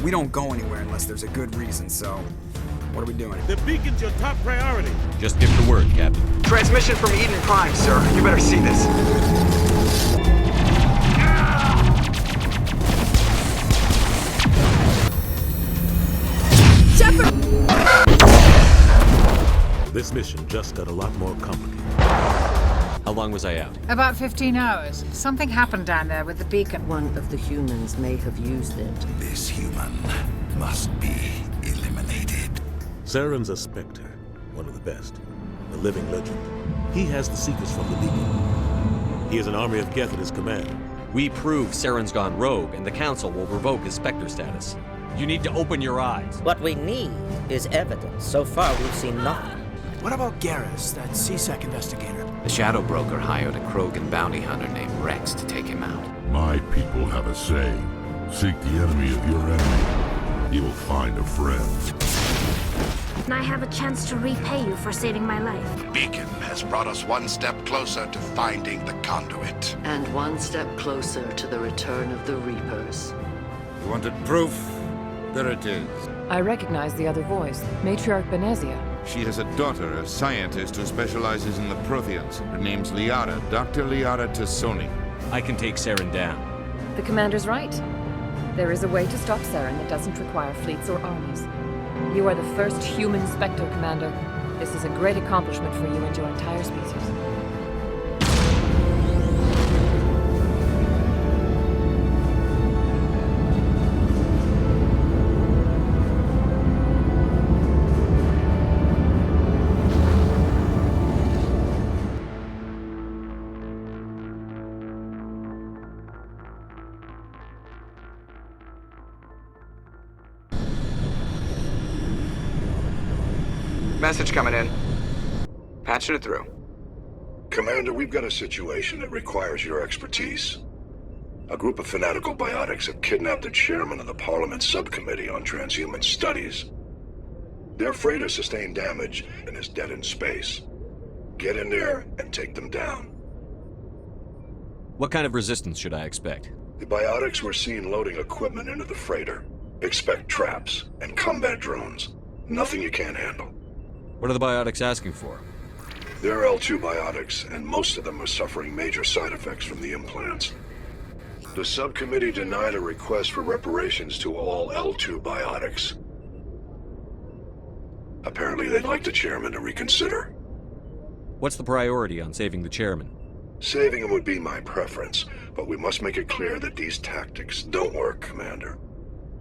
We don't go anywhere unless there's a good reason, so what are we doing? The beacon's your top priority. Just give the word, Captain. Transmission from Eden Prime, sir. You better see this. Shepard! This mission just got a lot more complicated. How long was I out? About 15 hours. Something happened down there with the beacon. One of the humans may have used it. This human must be eliminated. Saren's a Spectre, one of the best. A living legend. He has the secrets from the beacon. He has an army of Geth at his command. We prove Saren's gone rogue, and the Council will revoke his Spectre status. You need to open your eyes. What we need is evidence. So far, we've seen nothing. What about Garrus, that CSEC investigator? The Shadow Broker hired a Krogan bounty hunter named Rex to take him out. My people have a saying. Seek the enemy of your enemy. You will find a friend. And I have a chance to repay you for saving my life. The beacon has brought us one step closer to finding the conduit. And one step closer to the return of the Reapers. You wanted proof? There it is. I recognize the other voice, Matriarch Benezia. She has a daughter, a scientist who specializes in the Protheans. Her name's Liara, Dr. Liara Tassoni. I can take Saren down. The commander's right. There is a way to stop Saren that doesn't require fleets or armies. You are the first human Spectre, Commander. This is a great accomplishment for you and your entire species. Message coming in. Patching it through. Commander, we've got a situation that requires your expertise. A group of fanatical biotics have kidnapped the chairman of the Parliament Subcommittee on Transhuman Studies. Their freighter sustained damage and is dead in space. Get in there and take them down. What kind of resistance should I expect? The biotics were seen loading equipment into the freighter. Expect traps and combat drones. Nothing you can't handle. What are the biotics asking for? They're L2 biotics, and most of them are suffering major side effects from the implants. The subcommittee denied a request for reparations to all L2 biotics. Apparently they'd like the chairman to reconsider. What's the priority on saving the chairman? Saving him would be my preference, but we must make it clear that these tactics don't work, Commander.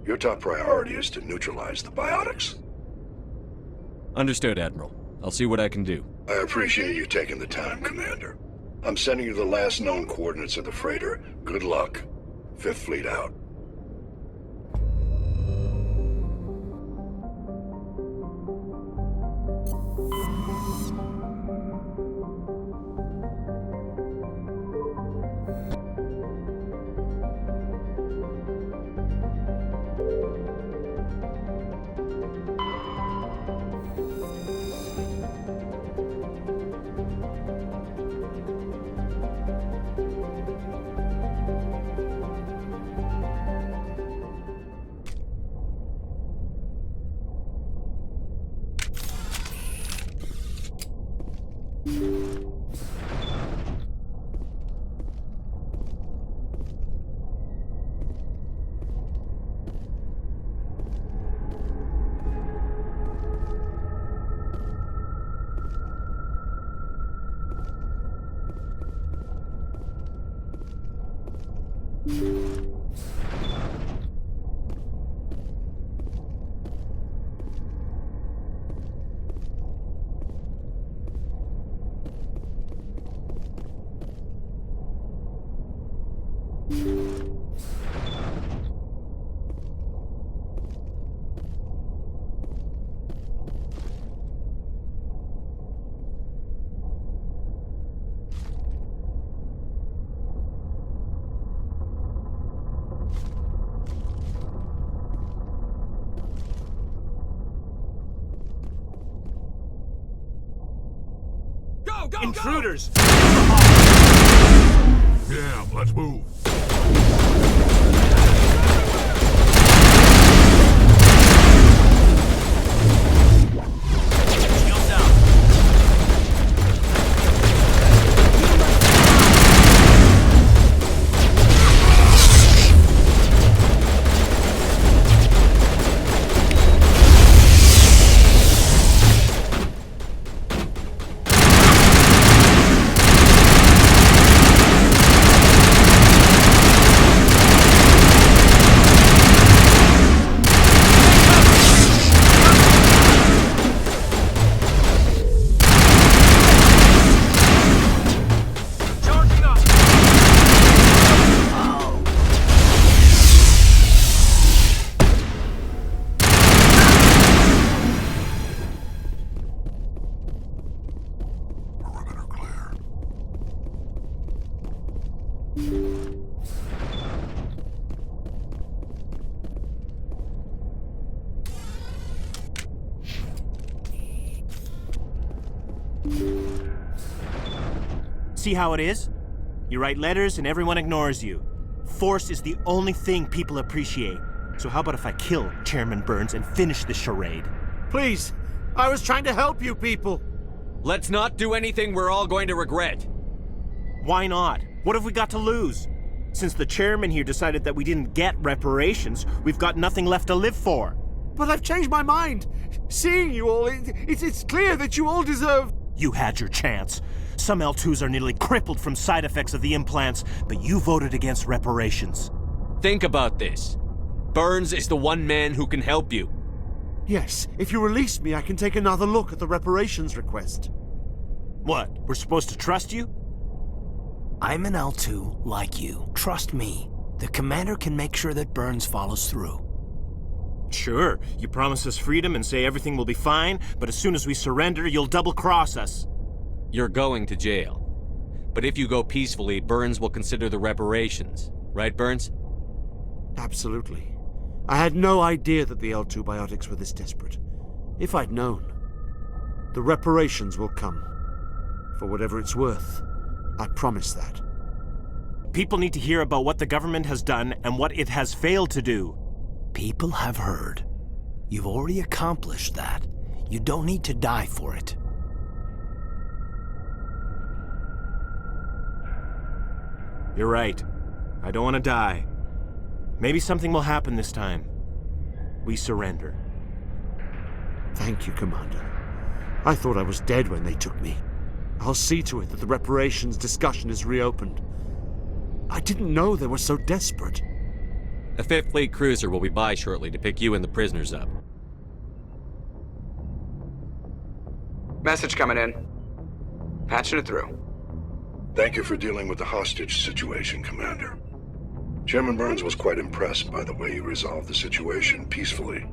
Your top priority is to neutralize the biotics. Understood, Admiral. I'll see what I can do. I appreciate you taking the time, Commander. I'm sending you the last known coordinates of the freighter. Good luck. Fifth Fleet out. Intruders! Yeah, let's move. See how it is? You write letters and everyone ignores you. Force is the only thing people appreciate. So how about if I kill Chairman Burns and finish this charade? Please, I was trying to help you people. Let's not do anything we're all going to regret. Why not? What have we got to lose? Since the chairman here decided that we didn't get reparations, we've got nothing left to live for. But I've changed my mind. Seeing you all, it's clear that you all deserve... You had your chance. Some L2s are nearly crippled from side effects of the implants, but you voted against reparations. Think about this. Burns is the one man who can help you. Yes, if you release me, I can take another look at the reparations request. What, we're supposed to trust you? I'm an L2, like you. Trust me. The commander can make sure that Burns follows through. Sure, you promise us freedom and say everything will be fine, but as soon as we surrender, you'll double-cross us. You're going to jail. But if you go peacefully, Burns will consider the reparations. Right, Burns? Absolutely. I had no idea that the L2 biotics were this desperate. If I'd known, the reparations will come. For whatever it's worth. I promise that. People need to hear about what the government has done and what it has failed to do. People have heard. You've already accomplished that. You don't need to die for it. You're right. I don't want to die. Maybe something will happen this time. We surrender. Thank you, Commander. I thought I was dead when they took me. I'll see to it that the reparations discussion is reopened. I didn't know they were so desperate. A 5th Fleet cruiser will be by shortly to pick you and the prisoners up. Message coming in. Patching it through. Thank you for dealing with the hostage situation, Commander. Chairman Burns was quite impressed by the way you resolved the situation peacefully.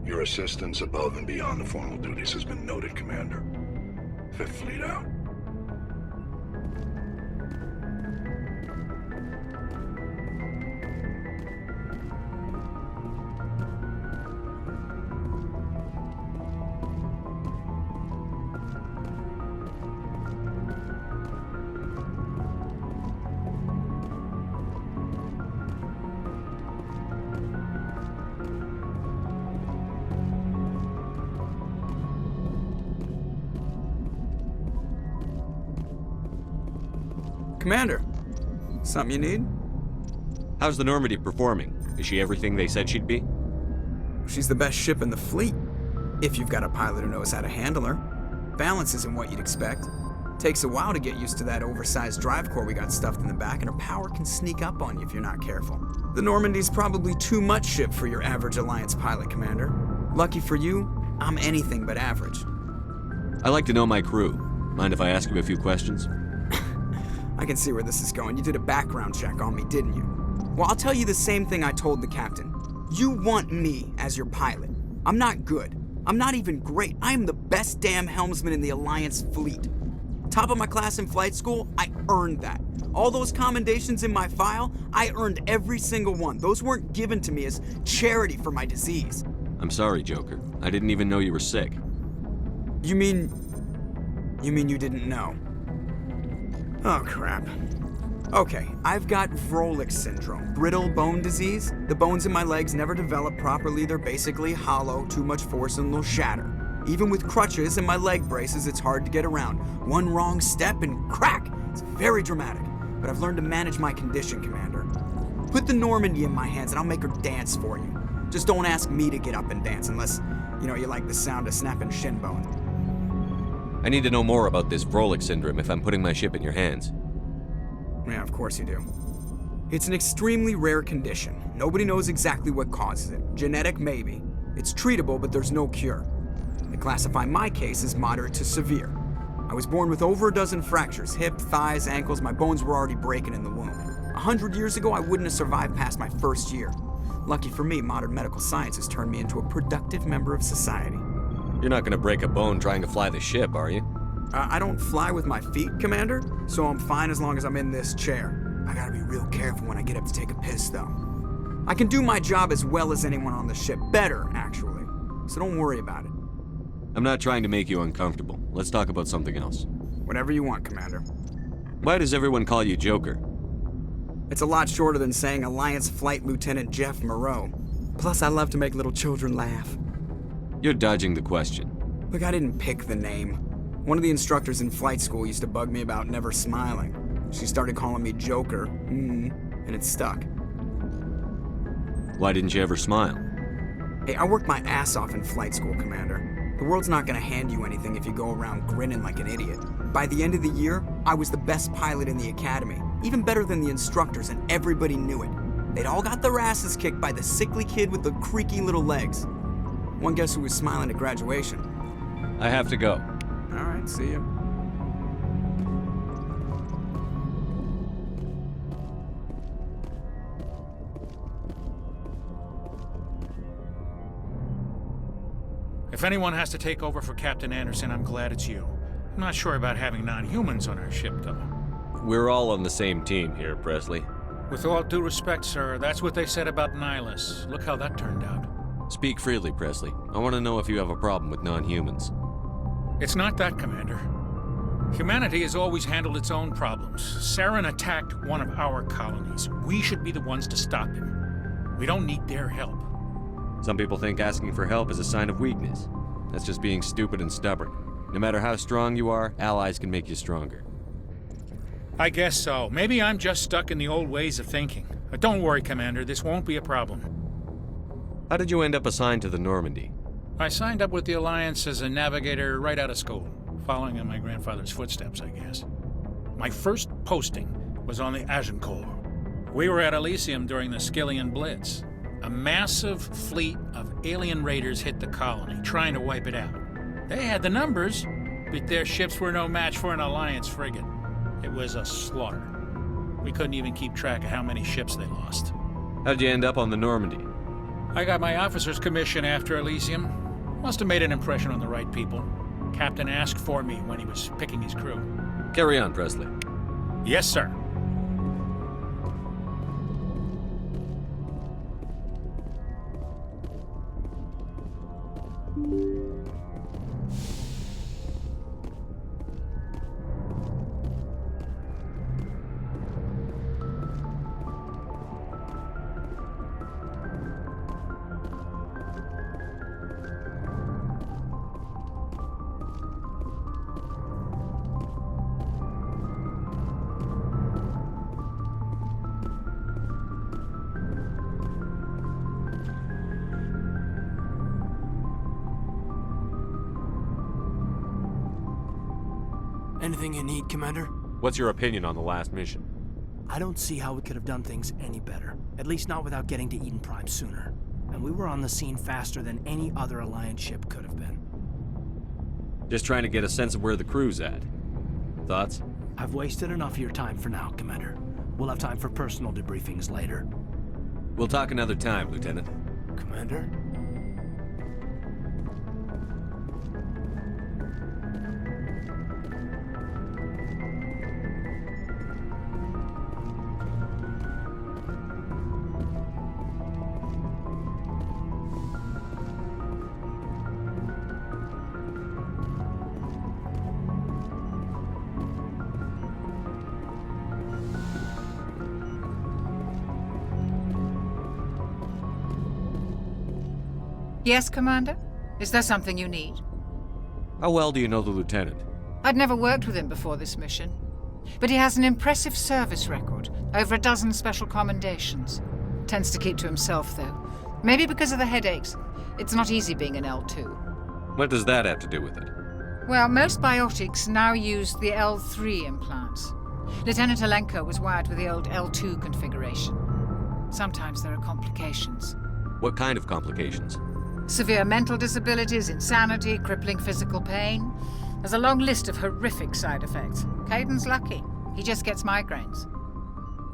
Your assistance above and beyond the formal duties has been noted, Commander. 5th Fleet out. Commander, something you need? How's the Normandy performing? Is she everything they said she'd be? She's the best ship in the fleet, if you've got a pilot who knows how to handle her. Balance isn't what you'd expect. Takes a while to get used to that oversized drive core we got stuffed in the back, and her power can sneak up on you if you're not careful. The Normandy's probably too much ship for your average Alliance pilot, Commander. Lucky for you, I'm anything but average. I like to know my crew. Mind if I ask you a few questions? I can see where this is going. You did a background check on me, didn't you? Well, I'll tell you the same thing I told the captain. You want me as your pilot. I'm not good. I'm not even great. I am the best damn helmsman in the Alliance fleet. Top of my class in flight school, I earned that. All those commendations in my file, I earned every single one. Those weren't given to me as charity for my disease. I'm sorry, Joker. I didn't even know you were sick. You mean you didn't know? Oh, crap. Okay, I've got Vrolik syndrome, brittle bone disease. The bones in my legs never develop properly. They're basically hollow, too much force and they'll shatter. Even with crutches and my leg braces, it's hard to get around. One wrong step and crack! It's very dramatic. But I've learned to manage my condition, Commander. Put the Normandy in my hands and I'll make her dance for you. Just don't ask me to get up and dance unless, you like the sound of snapping shin bone. I need to know more about this Vrolik syndrome if I'm putting my ship in your hands. Yeah, of course you do. It's an extremely rare condition. Nobody knows exactly what causes it. Genetic, maybe. It's treatable, but there's no cure. They classify my case as moderate to severe. I was born with over a dozen fractures, hip, thighs, ankles. My bones were already breaking in the womb. 100 years ago, I wouldn't have survived past my first year. Lucky for me, modern medical science has turned me into a productive member of society. You're not gonna break a bone trying to fly the ship, are you? I don't fly with my feet, Commander, so I'm fine as long as I'm in this chair. I gotta be real careful when I get up to take a piss, though. I can do my job as well as anyone on the ship. Better, actually. So don't worry about it. I'm not trying to make you uncomfortable. Let's talk about something else. Whatever you want, Commander. Why does everyone call you Joker? It's a lot shorter than saying Alliance Flight Lieutenant Jeff Moreau. Plus, I love to make little children laugh. You're dodging the question. Look, I didn't pick the name. One of the instructors in flight school used to bug me about never smiling. She started calling me Joker, and it stuck. Why didn't you ever smile? Hey, I worked my ass off in flight school, Commander. The world's not gonna hand you anything if you go around grinning like an idiot. By the end of the year, I was the best pilot in the academy, even better than the instructors, and everybody knew it. They'd all got their asses kicked by the sickly kid with the creaky little legs. One guess who was smiling at graduation? I have to go. All right, see you. If anyone has to take over for Captain Anderson, I'm glad it's you. I'm not sure about having non-humans on our ship, though. We're all on the same team here, Presley. With all due respect, sir, that's what they said about Nihilus. Look how that turned out. Speak freely, Presley. I want to know if you have a problem with non-humans. It's not that, Commander. Humanity has always handled its own problems. Saren attacked one of our colonies. We should be the ones to stop him. We don't need their help. Some people think asking for help is a sign of weakness. That's just being stupid and stubborn. No matter how strong you are, allies can make you stronger. I guess so. Maybe I'm just stuck in the old ways of thinking. But don't worry, Commander, this won't be a problem. How did you end up assigned to the Normandy? I signed up with the Alliance as a navigator right out of school, following in my grandfather's footsteps, I guess. My first posting was on the Agincourt. We were at Elysium during the Skillian Blitz. A massive fleet of alien raiders hit the colony, trying to wipe it out. They had the numbers, but their ships were no match for an Alliance frigate. It was a slaughter. We couldn't even keep track of how many ships they lost. How'd you end up on the Normandy? I got my officer's commission after Elysium. Must have made an impression on the right people. Captain asked for me when he was picking his crew. Carry on, Presley. Yes, sir. Anything you need, Commander? What's your opinion on the last mission? I don't see how we could have done things any better. At least not without getting to Eden Prime sooner. And we were on the scene faster than any other Alliance ship could have been. Just trying to get a sense of where the crew's at. Thoughts? I've wasted enough of your time for now, Commander. We'll have time for personal debriefings later. We'll talk another time, Lieutenant. Commander? Yes, Commander? Is there something you need? How well do you know the Lieutenant? I'd never worked with him before this mission. But he has an impressive service record, over a dozen special commendations. Tends to keep to himself, though. Maybe because of the headaches. It's not easy being an L2. What does that have to do with it? Well, most biotics now use the L3 implants. Lieutenant Alenko was wired with the old L2 configuration. Sometimes there are complications. What kind of complications? Severe mental disabilities, insanity, crippling physical pain. There's a long list of horrific side effects. Caden's lucky. He just gets migraines.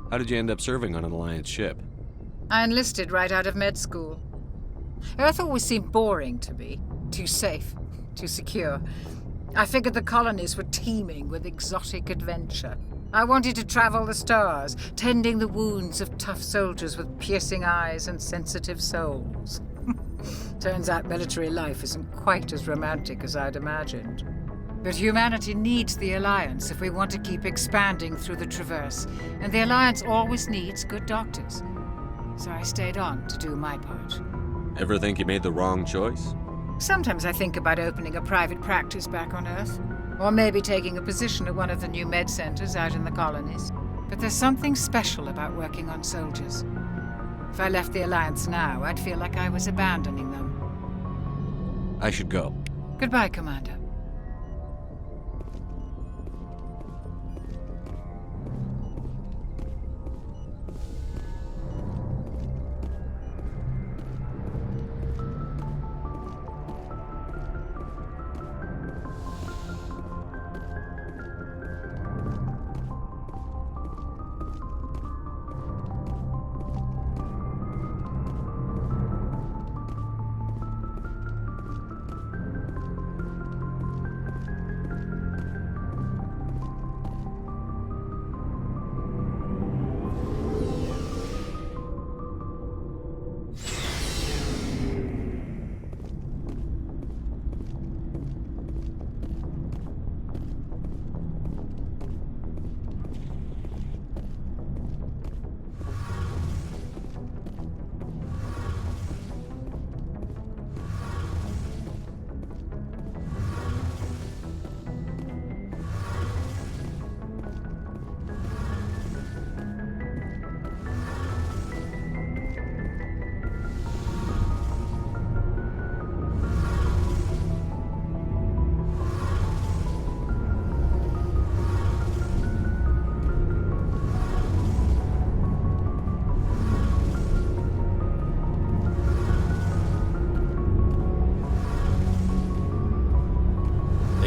How did you end up serving on an Alliance ship? I enlisted right out of med school. Earth always seemed boring to me. Too safe, too secure. I figured the colonies were teeming with exotic adventure. I wanted to travel the stars, tending the wounds of tough soldiers with piercing eyes and sensitive souls. Turns out military life isn't quite as romantic as I'd imagined. But humanity needs the Alliance if we want to keep expanding through the Traverse, and the Alliance always needs good doctors. So I stayed on to do my part. Ever think you made the wrong choice? Sometimes I think about opening a private practice back on Earth, or maybe taking a position at one of the new med centers out in the colonies. But there's something special about working on soldiers. If I left the Alliance now, I'd feel like I was abandoning them. I should go. Goodbye, Commander.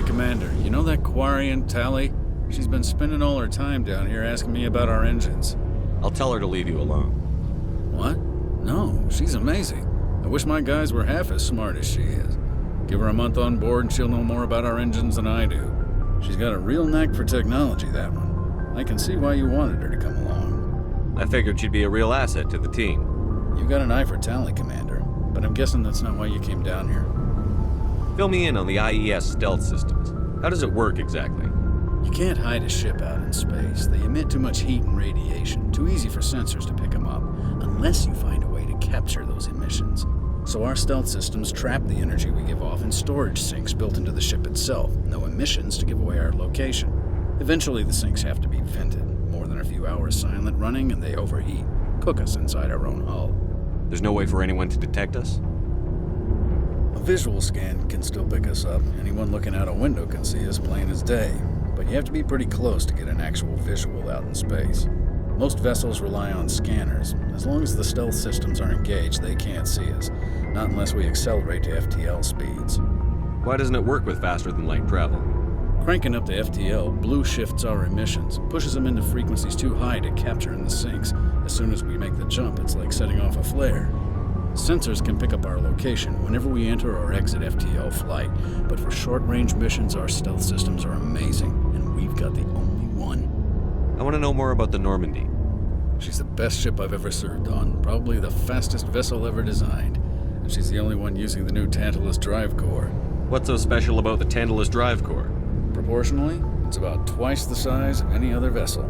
Commander, you know that Quarian, Tally? She's been spending all her time down here asking me about our engines. I'll tell her to leave you alone. What? No, she's amazing. I wish my guys were half as smart as she is. Give her a month on board and she'll know more about our engines than I do. She's got a real knack for technology, that one. I can see why you wanted her to come along. I figured she'd be a real asset to the team. You got an eye for Tally, Commander, but I'm guessing that's not why you came down here. Fill me in on the IES stealth systems. How does it work exactly? You can't hide a ship out in space. They emit too much heat and radiation. Too easy for sensors to pick them up, unless you find a way to capture those emissions. So our stealth systems trap the energy we give off in storage sinks built into the ship itself. No emissions to give away our location. Eventually the sinks have to be vented. More than a few hours silent running and they overheat. Cook us inside our own hull. There's no way for anyone to detect us? A visual scan can still pick us up. Anyone looking out a window can see us plain as day. But you have to be pretty close to get an actual visual out in space. Most vessels rely on scanners. As long as the stealth systems are engaged, they can't see us. Not unless we accelerate to FTL speeds. Why doesn't it work with faster than light travel? Cranking up to FTL blue shifts our emissions, pushes them into frequencies too high to capture in the sinks. As soon as we make the jump, it's like setting off a flare. Sensors can pick up our location whenever we enter or exit FTL flight, but for short-range missions, our stealth systems are amazing, and we've got the only one. I want to know more about the Normandy. She's the best ship I've ever served on, probably the fastest vessel ever designed, and she's the only one using the new Tantalus drive core. What's so special about the Tantalus drive core? Proportionally, it's about twice the size of any other vessel.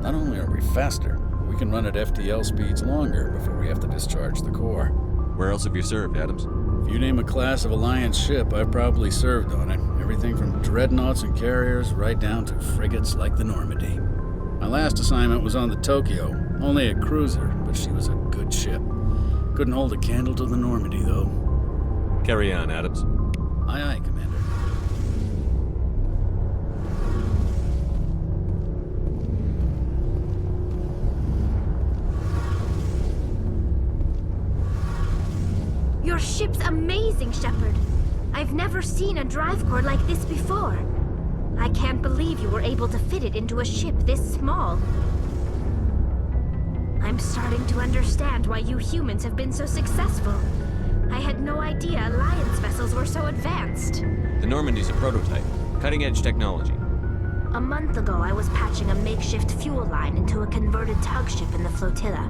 Not only are we faster, we can run at FTL speeds longer before we have to discharge the core. Where else have you served, Adams? If you name a class of Alliance ship, I've probably served on it. Everything from dreadnoughts and carriers right down to frigates like the Normandy. My last assignment was on the Tokyo, only a cruiser, but she was a good ship. Couldn't hold a candle to the Normandy, though. Carry on, Adams. Aye, aye, Commander. Your ship's amazing, Shepard. I've never seen a drive core like this before. I can't believe you were able to fit it into a ship this small. I'm starting to understand why you humans have been so successful. I had no idea Alliance vessels were so advanced. The Normandy's a prototype. Cutting-edge technology. A month ago, I was patching a makeshift fuel line into a converted tug ship in the flotilla.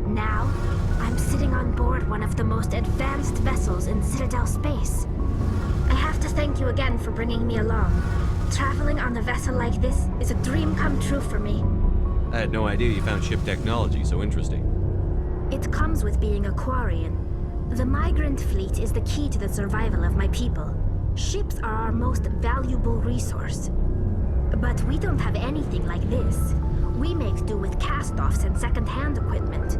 Now, I'm sitting on board one of the most advanced vessels in Citadel space. I have to thank you again for bringing me along. Traveling on a vessel like this is a dream come true for me. I had no idea you found ship technology so interesting. It comes with being a Quarian. The migrant fleet is the key to the survival of my people. Ships are our most valuable resource. But we don't have anything like this. We make do with cast-offs and second-hand equipment.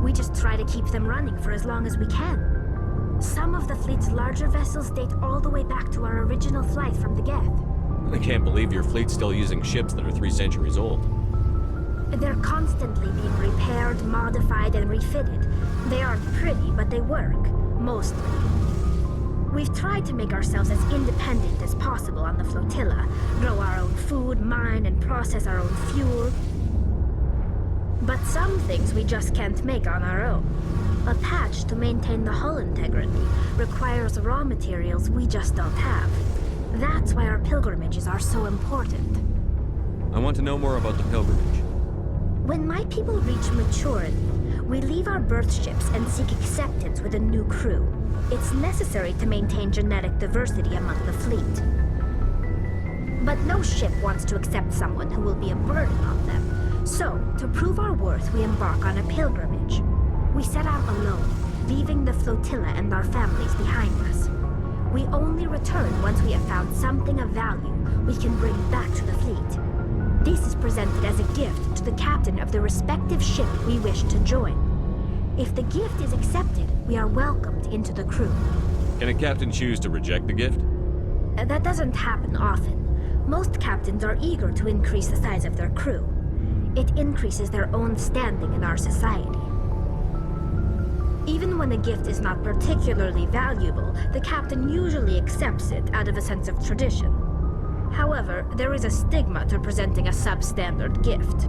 We just try to keep them running for as long as we can. Some of the fleet's larger vessels date all the way back to our original flight from the Geth. I can't believe your fleet's still using ships that are 3 centuries old. They're constantly being repaired, modified, and refitted. They aren't pretty, but they work. Mostly. We've tried to make ourselves as independent as possible on the flotilla, grow our own food, mine, and process our own fuel. But some things we just can't make on our own. A patch to maintain the hull integrity requires raw materials we just don't have. That's why our pilgrimages are so important. I want to know more about the pilgrimage. When my people reach maturity, we leave our birth ships and seek acceptance with a new crew. It's necessary to maintain genetic diversity among the fleet. But no ship wants to accept someone who will be a burden on them. So, to prove our worth, we embark on a pilgrimage. We set out alone, leaving the flotilla and our families behind us. We only return once we have found something of value we can bring back to the fleet. This is presented as a gift to the captain of the respective ship we wish to join. If the gift is accepted, we are welcomed into the crew. Can a captain choose to reject the gift? That doesn't happen often. Most captains are eager to increase the size of their crew. It increases their own standing in our society. Even when a gift is not particularly valuable, the captain usually accepts it out of a sense of tradition. However, there is a stigma to presenting a substandard gift.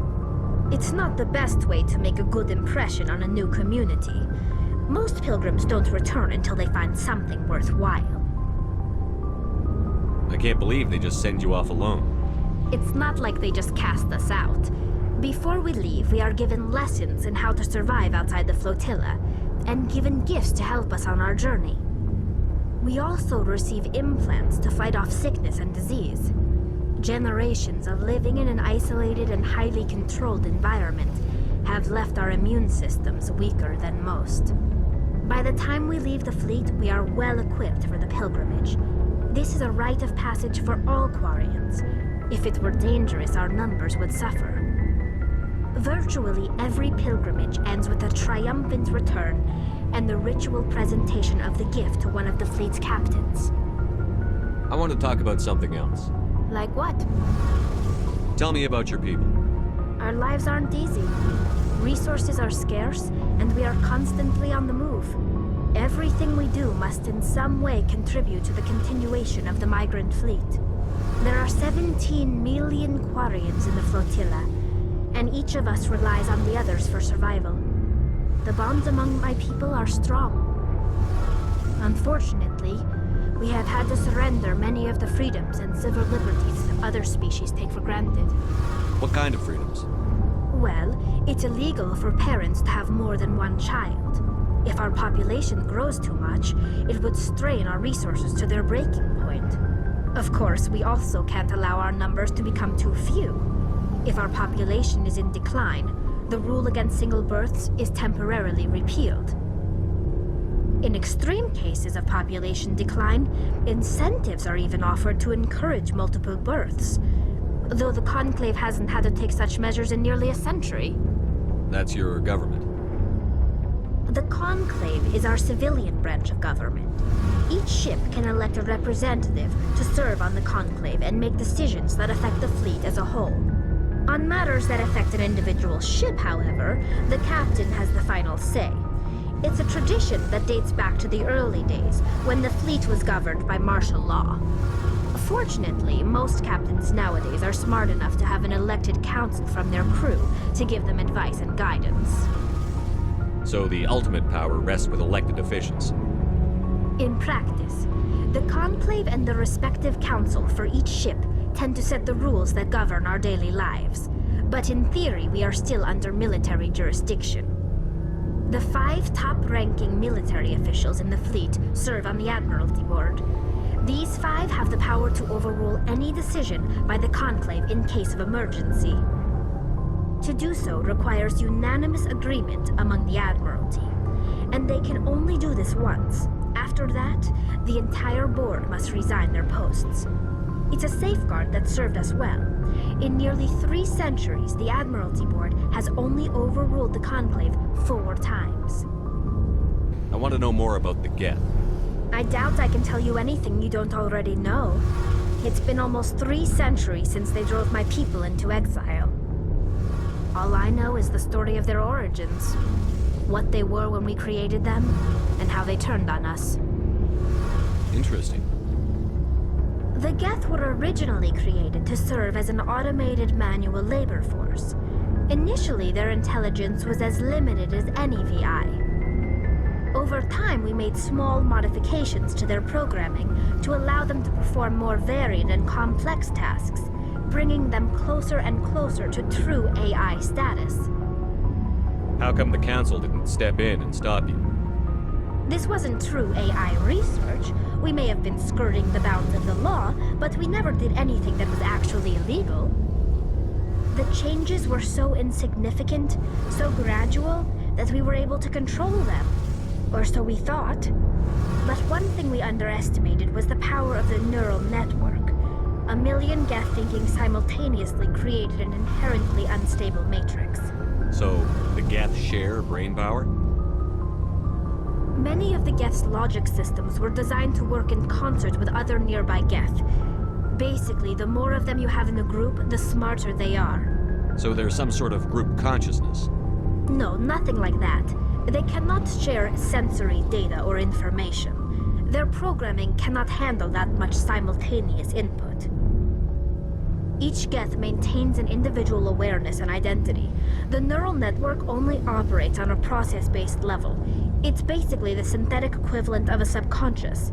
It's not the best way to make a good impression on a new community. Most pilgrims don't return until they find something worthwhile. I can't believe they just send you off alone. It's not like they just cast us out. Before we leave, we are given lessons in how to survive outside the flotilla, and given gifts to help us on our journey. We also receive implants to fight off sickness and disease. Generations of living in an isolated and highly controlled environment have left our immune systems weaker than most. By the time we leave the fleet, we are well equipped for the pilgrimage. This is a rite of passage for all Quarians. If it were dangerous, our numbers would suffer. Virtually every pilgrimage ends with a triumphant return and the ritual presentation of the gift to one of the fleet's captains. I want to talk about something else. Like what? Tell me about your people. Our lives aren't easy. Resources are scarce, and we are constantly on the move. Everything we do must in some way contribute to the continuation of the migrant fleet. There are 17 million Quarians in the flotilla, and each of us relies on the others for survival. The bonds among my people are strong. Unfortunately, we have had to surrender many of the freedoms and civil liberties other species take for granted. What kind of freedoms? Well, it's illegal for parents to have more than one child. If our population grows too much, it would strain our resources to their breaking point. Of course, we also can't allow our numbers to become too few. If our population is in decline, the rule against single births is temporarily repealed. In extreme cases of population decline, incentives are even offered to encourage multiple births, though the Conclave hasn't had to take such measures in nearly a century. That's your government. The Conclave is our civilian branch of government. Each ship can elect a representative to serve on the Conclave and make decisions that affect the fleet as a whole. On matters that affect an individual ship, however, the captain has the final say. It's a tradition that dates back to the early days, when the fleet was governed by martial law. Fortunately, most captains nowadays are smart enough to have an elected council from their crew to give them advice and guidance. So the ultimate power rests with elected officials. In practice, the Conclave and the respective council for each ship tend to set the rules that govern our daily lives. But in theory, we are still under military jurisdiction. The 5 top-ranking military officials in the fleet serve on the Admiralty Board. These 5 have the power to overrule any decision by the Conclave in case of emergency. To do so requires unanimous agreement among the Admiralty, and they can only do this once. After that, the entire board must resign their posts. It's a safeguard that served us well. In nearly 3 centuries, the Admiralty Board has only overruled the Conclave 4 times. I want to know more about the Geth. I doubt I can tell you anything you don't already know. It's been almost 3 centuries since they drove my people into exile. All I know is the story of their origins. What they were when we created them, and how they turned on us. Interesting. The Geth were originally created to serve as an automated manual labor force. Initially, their intelligence was as limited as any VI. Over time, we made small modifications to their programming to allow them to perform more varied and complex tasks, bringing them closer and closer to true AI status. How come the Council didn't step in and stop you? This wasn't true AI research. We may have been skirting the bounds of the law, but we never did anything that was actually illegal. The changes were so insignificant, so gradual, that we were able to control them. Or so we thought. But one thing we underestimated was the power of the neural network. A million Geth thinking simultaneously created an inherently unstable matrix. So, the Geth share brain power? Many of the Geth's logic systems were designed to work in concert with other nearby Geth. Basically, the more of them you have in the group, the smarter they are. So there's some sort of group consciousness? No, nothing like that. They cannot share sensory data or information. Their programming cannot handle that much simultaneous input. Each Geth maintains an individual awareness and identity. The neural network only operates on a process-based level. It's basically the synthetic equivalent of a subconscious.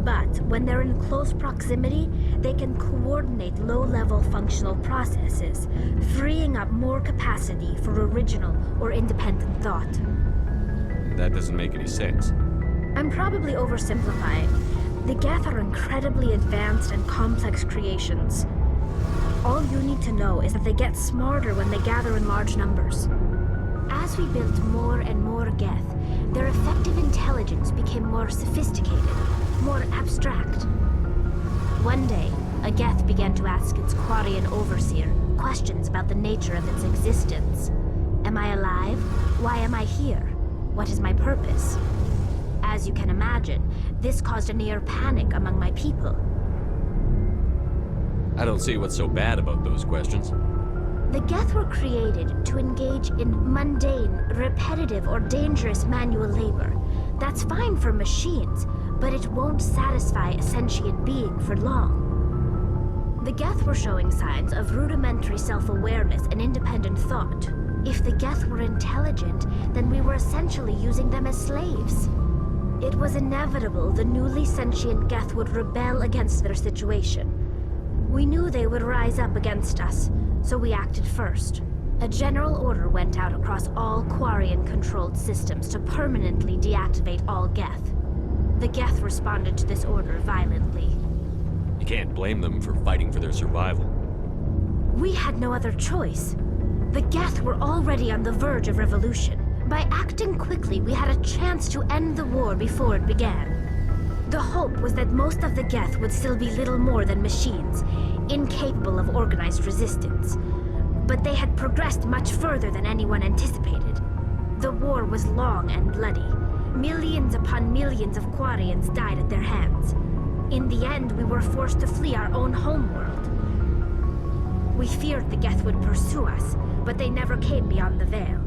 But when they're in close proximity, they can coordinate low-level functional processes, freeing up more capacity for original or independent thought. That doesn't make any sense. I'm probably oversimplifying. The Geth are incredibly advanced and complex creations. All you need to know is that they get smarter when they gather in large numbers. As we built more and more Geth, their effective intelligence became more sophisticated, more abstract. One day, a Geth began to ask its Quarian overseer questions about the nature of its existence. Am I alive? Why am I here? What is my purpose? As you can imagine, this caused a near panic among my people. I don't see what's so bad about those questions. The Geth were created to engage in mundane, repetitive, or dangerous manual labor. That's fine for machines, but it won't satisfy a sentient being for long. The Geth were showing signs of rudimentary self-awareness and independent thought. If the Geth were intelligent, then we were essentially using them as slaves. It was inevitable the newly sentient Geth would rebel against their situation. We knew they would rise up against us, so we acted first. A general order went out across all Quarian-controlled systems to permanently deactivate all Geth. The Geth responded to this order violently. You can't blame them for fighting for their survival. We had no other choice. The Geth were already on the verge of revolution. By acting quickly, we had a chance to end the war before it began. The hope was that most of the Geth would still be little more than machines, incapable of organized resistance. But they had progressed much further than anyone anticipated. The war was long and bloody. Millions upon millions of Quarians died at their hands. In the end, we were forced to flee our own homeworld. We feared the Geth would pursue us, but they never came beyond the Veil.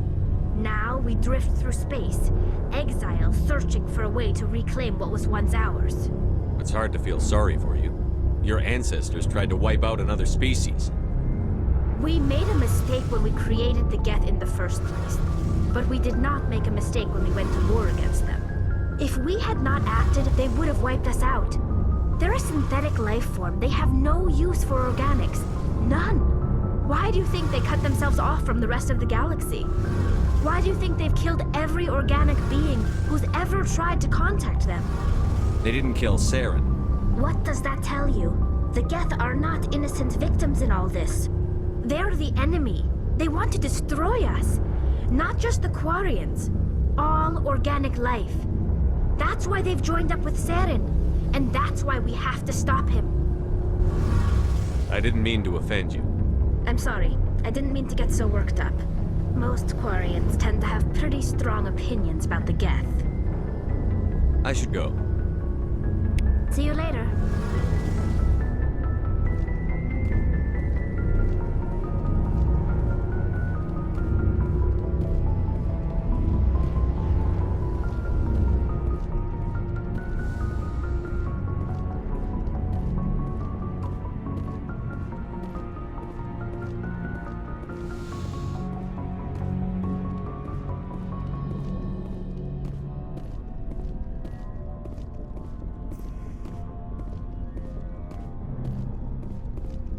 Now we drift through space, exile, searching for a way to reclaim what was once ours. It's hard to feel sorry for you. Your ancestors tried to wipe out another species. We made a mistake when we created the Geth in the first place, but we did not make a mistake when we went to war against them. If we had not acted, they would have wiped us out. They're a synthetic life form. They have no use for organics. None. Why do you think they cut themselves off from the rest of the galaxy? Why do you think they've killed every organic being who's ever tried to contact them? They didn't kill Saren. What does that tell you? The Geth are not innocent victims in all this. They're the enemy. They want to destroy us. Not just the Quarians. All organic life. That's why they've joined up with Saren. And that's why we have to stop him. I didn't mean to offend you. I'm sorry. I didn't mean to get so worked up. Most Quarians tend to have pretty strong opinions about the Geth. I should go. See you later.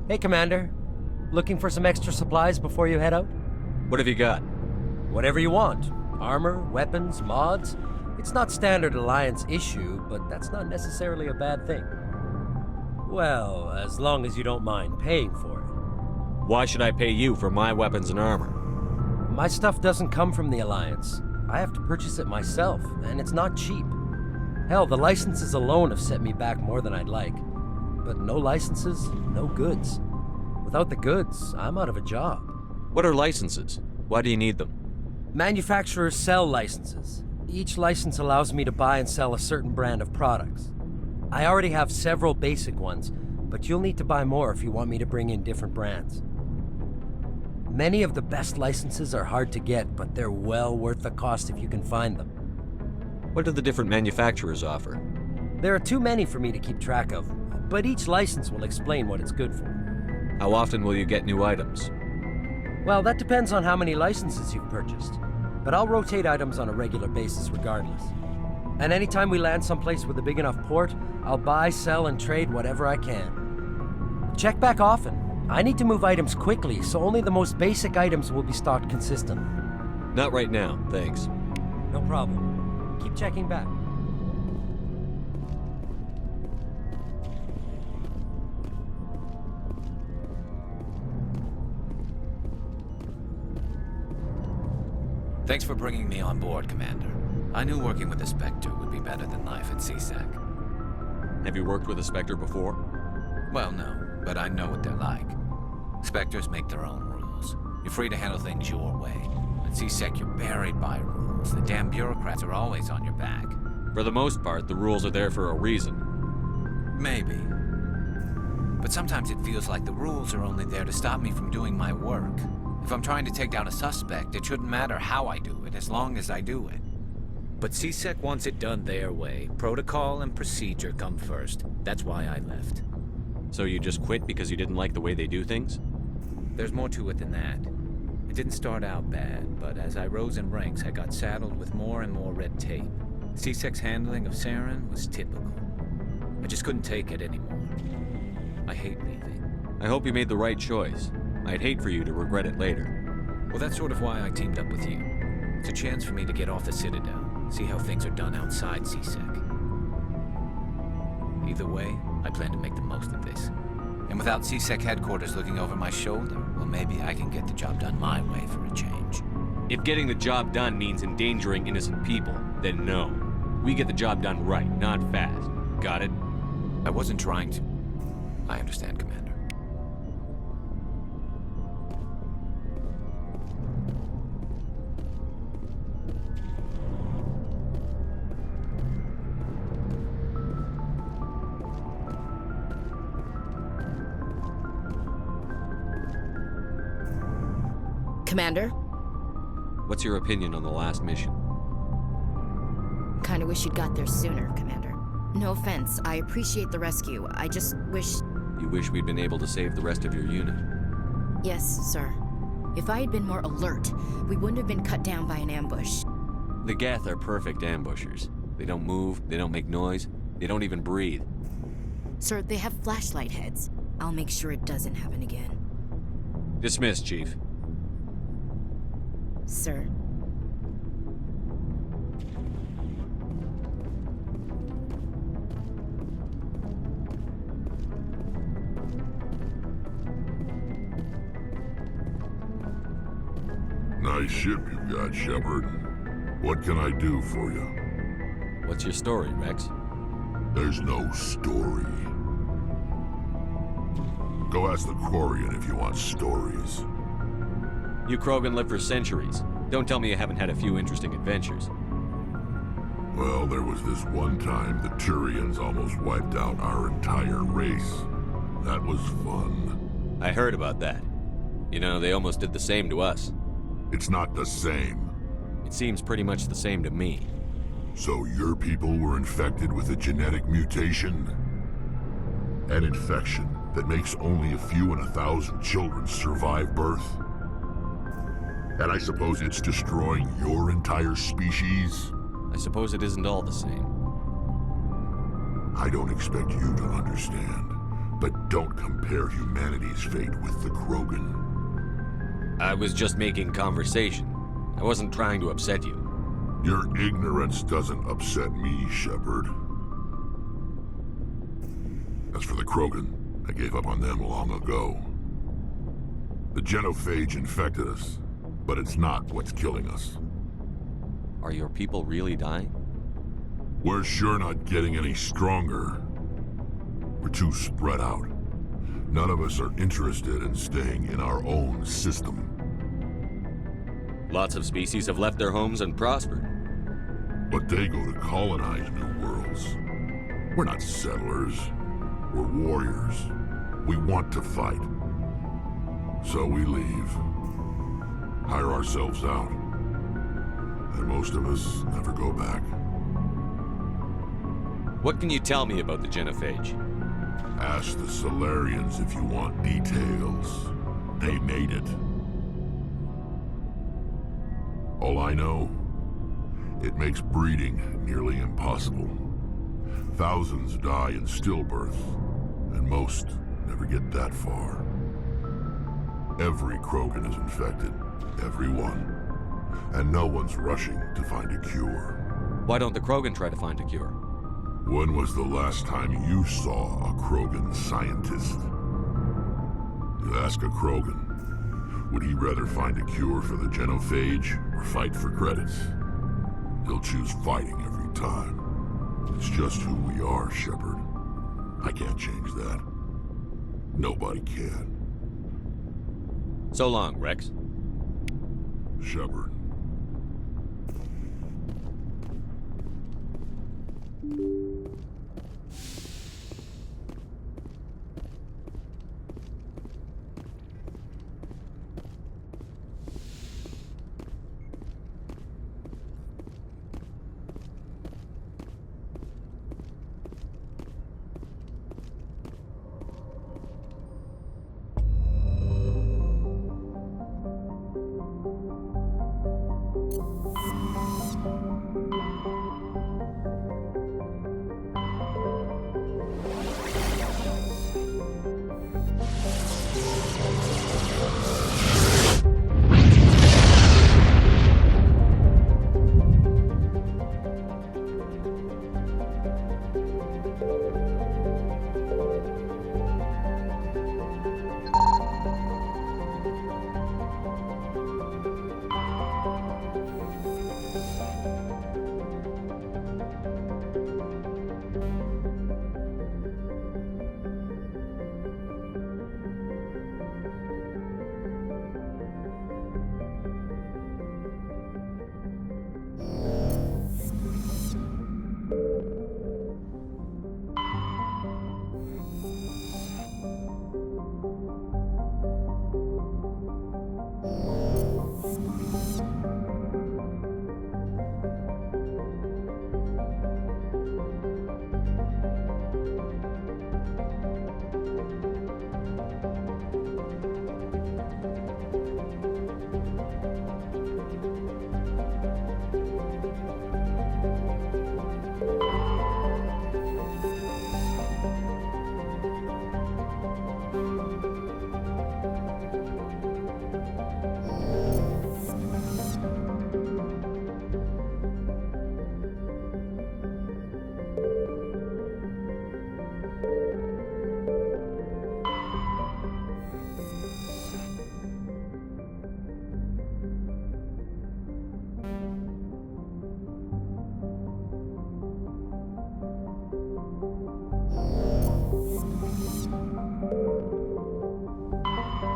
Hey, Commander. Looking for some extra supplies before you head out? What have you got? Whatever you want. Armor, weapons, mods. It's not standard Alliance issue, but that's not necessarily a bad thing. Well, as long as you don't mind paying for it. Why should I pay you for my weapons and armor? My stuff doesn't come from the Alliance. I have to purchase it myself, and it's not cheap. Hell, the licenses alone have set me back more than I'd like. But no licenses, no goods. Without the goods, I'm out of a job. What are licenses? Why do you need them? Manufacturers sell licenses. Each license allows me to buy and sell a certain brand of products. I already have several basic ones, but you'll need to buy more if you want me to bring in different brands. Many of the best licenses are hard to get, but they're well worth the cost if you can find them. What do the different manufacturers offer? There are too many for me to keep track of, but each license will explain what it's good for. How often will you get new items? Well, that depends on how many licenses you've purchased. But I'll rotate items on a regular basis regardless. And anytime we land someplace with a big enough port, I'll buy, sell, and trade whatever I can. Check back often. I need to move items quickly, so only the most basic items will be stocked consistently. Not right now, thanks. No problem. Keep checking back. Thanks for bringing me on board, Commander. I knew working with the Spectre would be better than life at CSEC. Have you worked with a Spectre before? Well, no, but I know what they're like. Spectres make their own rules. You're free to handle things your way. At CSEC, you're buried by rules. The damn bureaucrats are always on your back. For the most part, the rules are there for a reason. Maybe. But sometimes it feels like the rules are only there to stop me from doing my work. If I'm trying to take down a suspect, it shouldn't matter how I do it, as long as I do it. But CSEC wants it done their way. Protocol and procedure come first. That's why I left. So you just quit because you didn't like the way they do things? There's more to it than that. It didn't start out bad, but as I rose in ranks, I got saddled with more and more red tape. CSEC's handling of Saren was typical. I just couldn't take it anymore. I hate leaving. I hope you made the right choice. I'd hate for you to regret it later. Well, that's sort of why I teamed up with you. It's a chance for me to get off the Citadel, see how things are done outside CSEC. Either way, I plan to make the most of this. And without CSEC headquarters looking over my shoulder, well, maybe I can get the job done my way for a change. If getting the job done means endangering innocent people, then no. We get the job done right, not fast. Got it? I wasn't trying to... I understand, Commander. Commander? What's your opinion on the last mission? Kinda wish you'd got there sooner, Commander. No offense, I appreciate the rescue. I just wish... You wish we'd been able to save the rest of your unit? Yes, sir. If I had been more alert, we wouldn't have been cut down by an ambush. The Geth are perfect ambushers. They don't move, they don't make noise, they don't even breathe. Sir, they have flashlight heads. I'll make sure it doesn't happen again. Dismissed, Chief. Sir. nice ship you've got, Shepard. What can I do for you? What's your story, Rex? There's no story. Go ask the Quarian if you want stories. You Krogan live for centuries. Don't tell me you haven't had a few interesting adventures. Well, there was this one time the Turians almost wiped out our entire race. That was fun. I heard about that. You know, they almost did the same to us. It's not the same. It seems pretty much the same to me. So your people were infected with a genetic mutation? An infection that makes only a few in 1,000 children survive birth? And I suppose it's destroying your entire species? I suppose it isn't all the same. I don't expect you to understand, but don't compare humanity's fate with the Krogan. I was just making conversation. I wasn't trying to upset you. Your ignorance doesn't upset me, Shepard. As for the Krogan, I gave up on them long ago. The genophage infected us, but it's not what's killing us. Are your people really dying? We're sure not getting any stronger. We're too spread out. None of us are interested in staying in our own system. Lots of species have left their homes and prospered. But they go to colonize new worlds. We're not settlers. We're warriors. We want to fight. So we leave. Hire ourselves out. And most of us never go back. What can you tell me about the genophage? Ask the Solarians if you want details. They made it. All I know, it makes breeding nearly impossible. Thousands die in stillbirth, and most never get that far. Every Krogan is infected. Every one. And no one's rushing to find a cure. Why don't the Krogan try to find a cure? When was the last time you saw a Krogan scientist? You ask a Krogan, would he rather find a cure for the genophage or fight for credits? He'll choose fighting every time. It's just who we are, Shepard. I can't change that. Nobody can. So long, Rex. Shepard.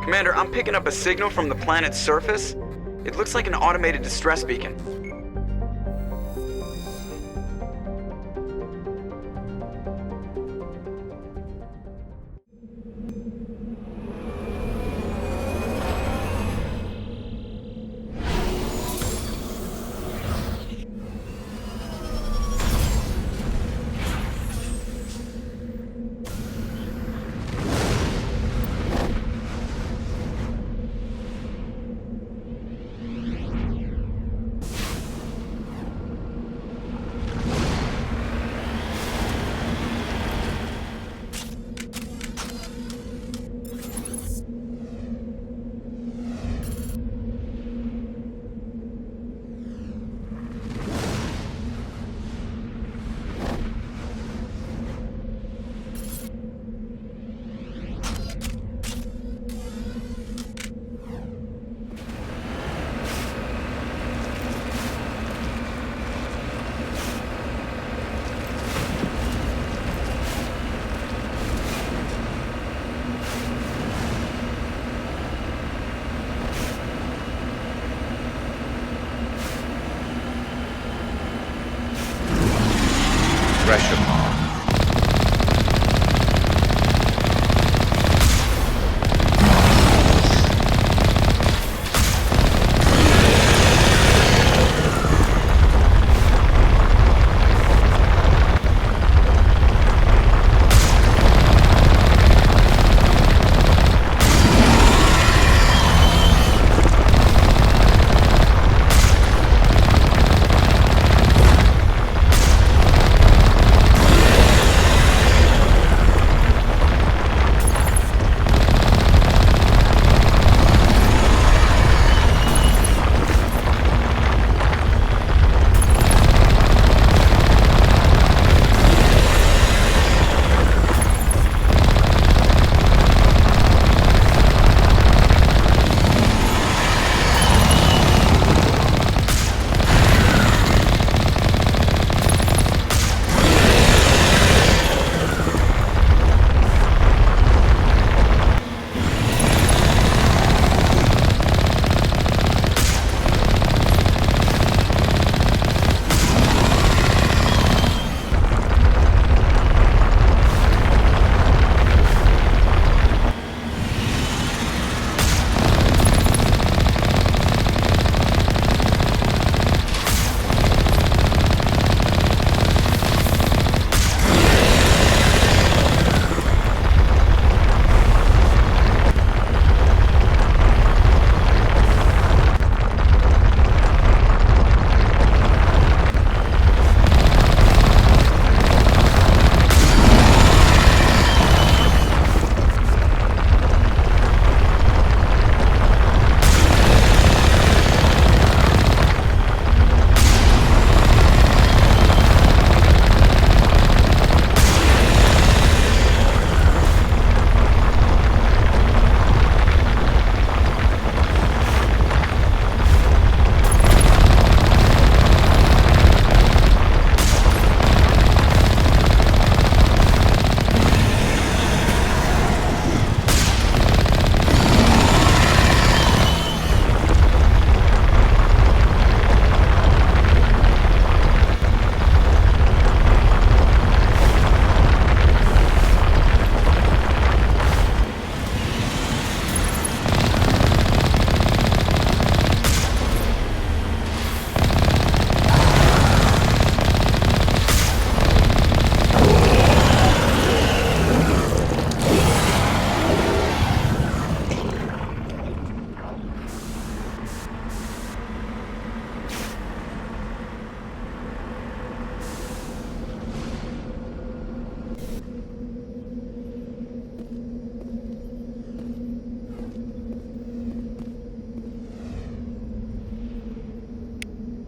Commander, I'm picking up a signal from the planet's surface. It looks like an automated distress beacon.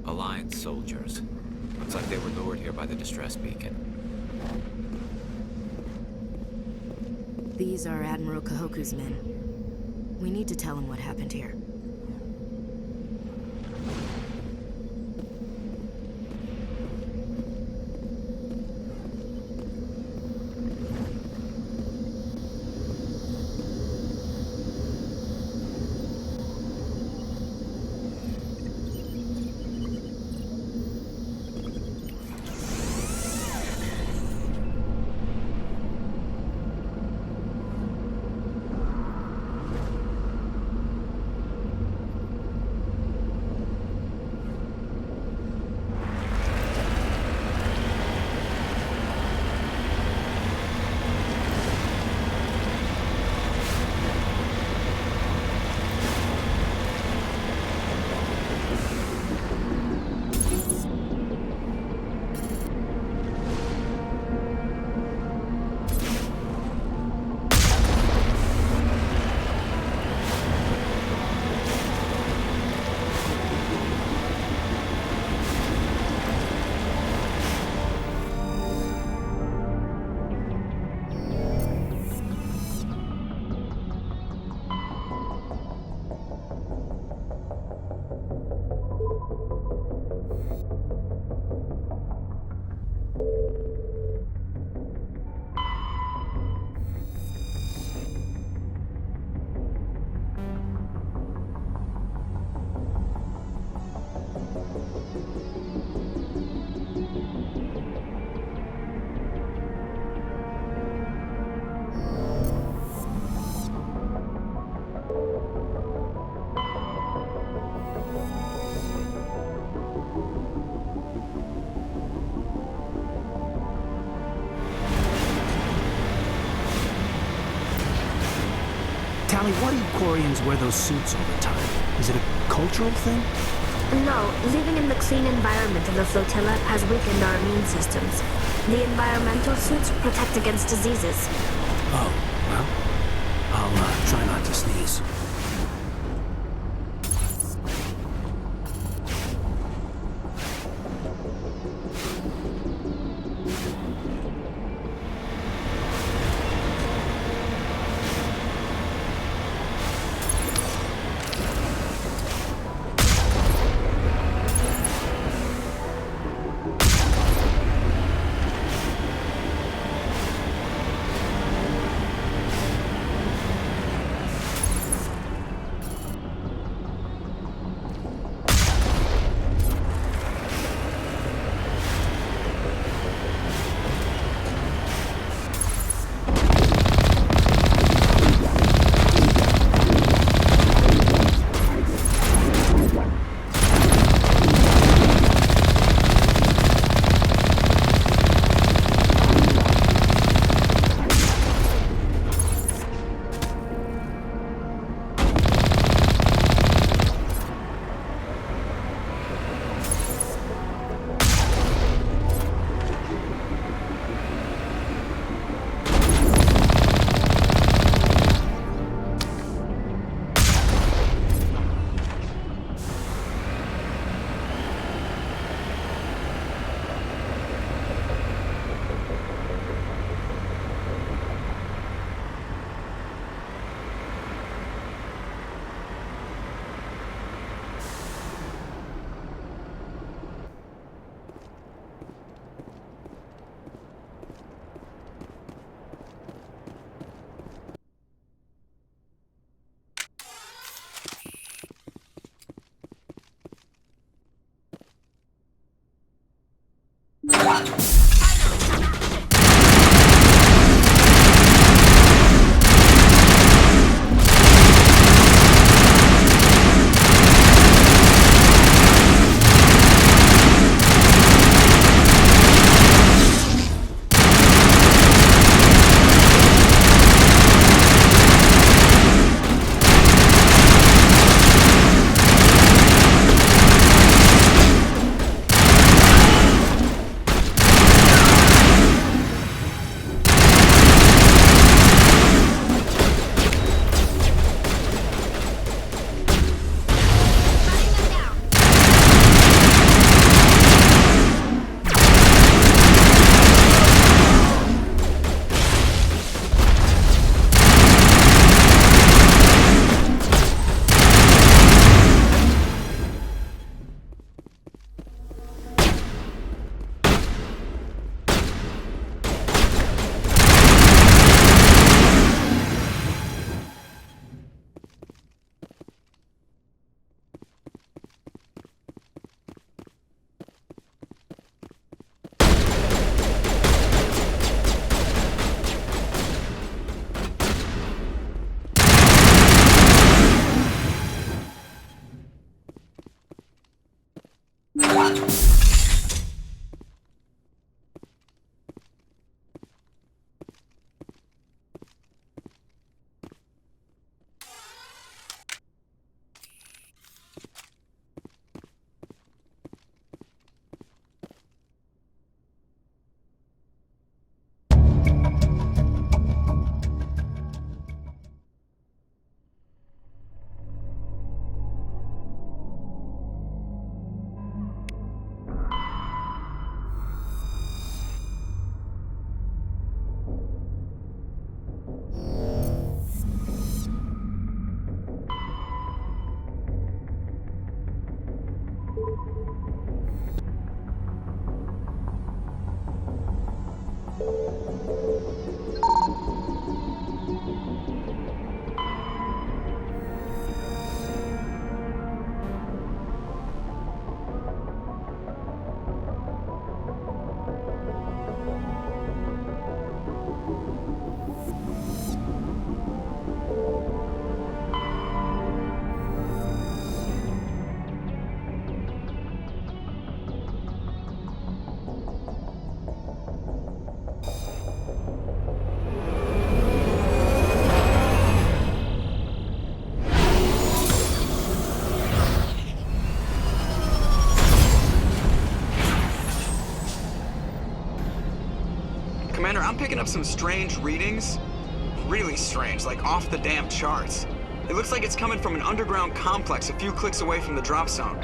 Alliance soldiers. Looks like they were lured here by the distress beacon. These are Admiral Kahoku's men. We need to tell him what happened here. Callie, why do you Quarians wear those suits all the time? Is it a cultural thing? No, living in the clean environment of the flotilla has weakened our immune systems. The environmental suits protect against diseases. Oh, well, I'll try not to sneeze. Commander, I'm picking up some strange readings. Really strange, like off the damn charts. It looks like it's coming from an underground complex a few clicks away from the drop zone.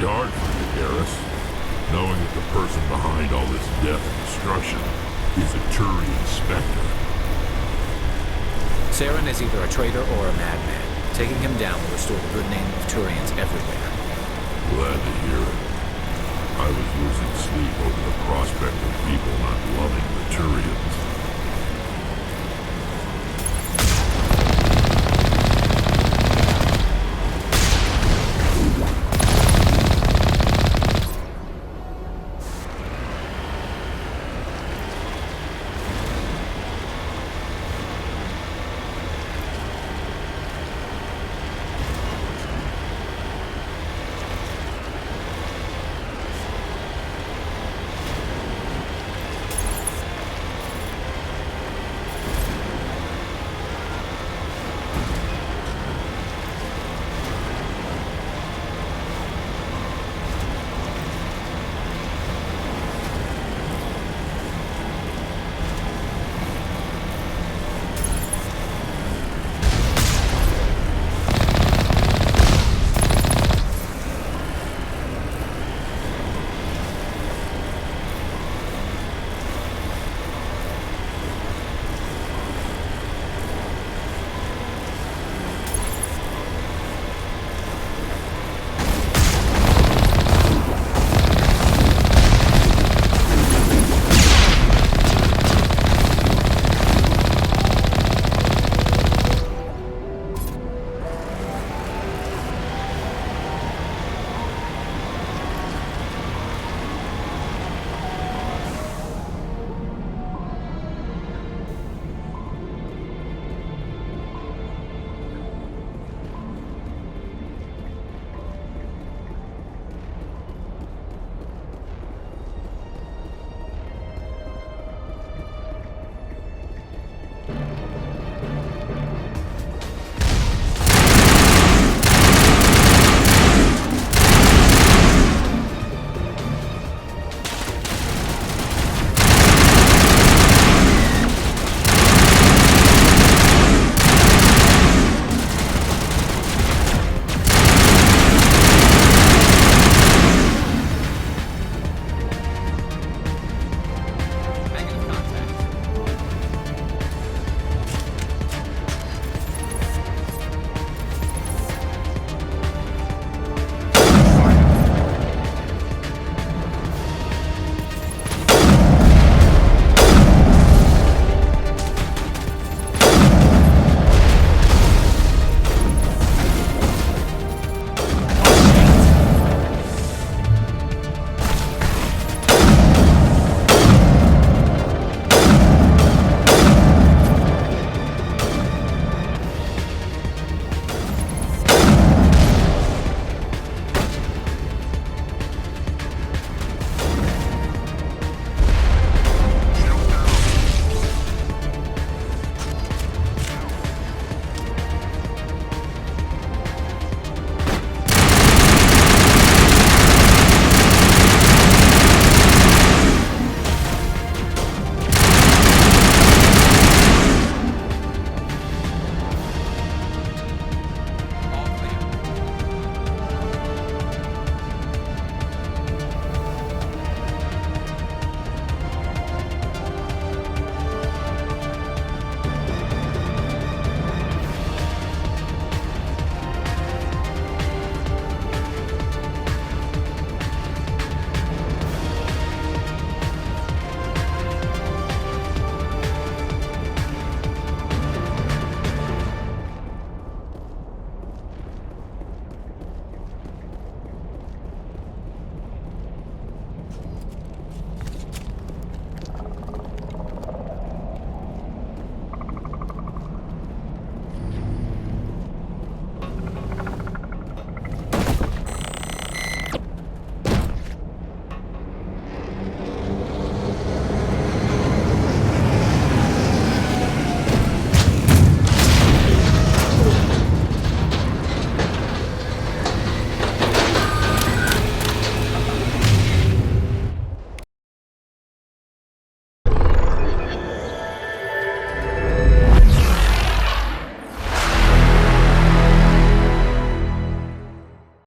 be hard for you, Garrus, knowing that the person behind all this death and destruction is a Turian Spectre. Saren is either a traitor or a madman. Taking him down will restore the good name of Turians everywhere. Glad to hear it. I was losing sleep over the prospect of people not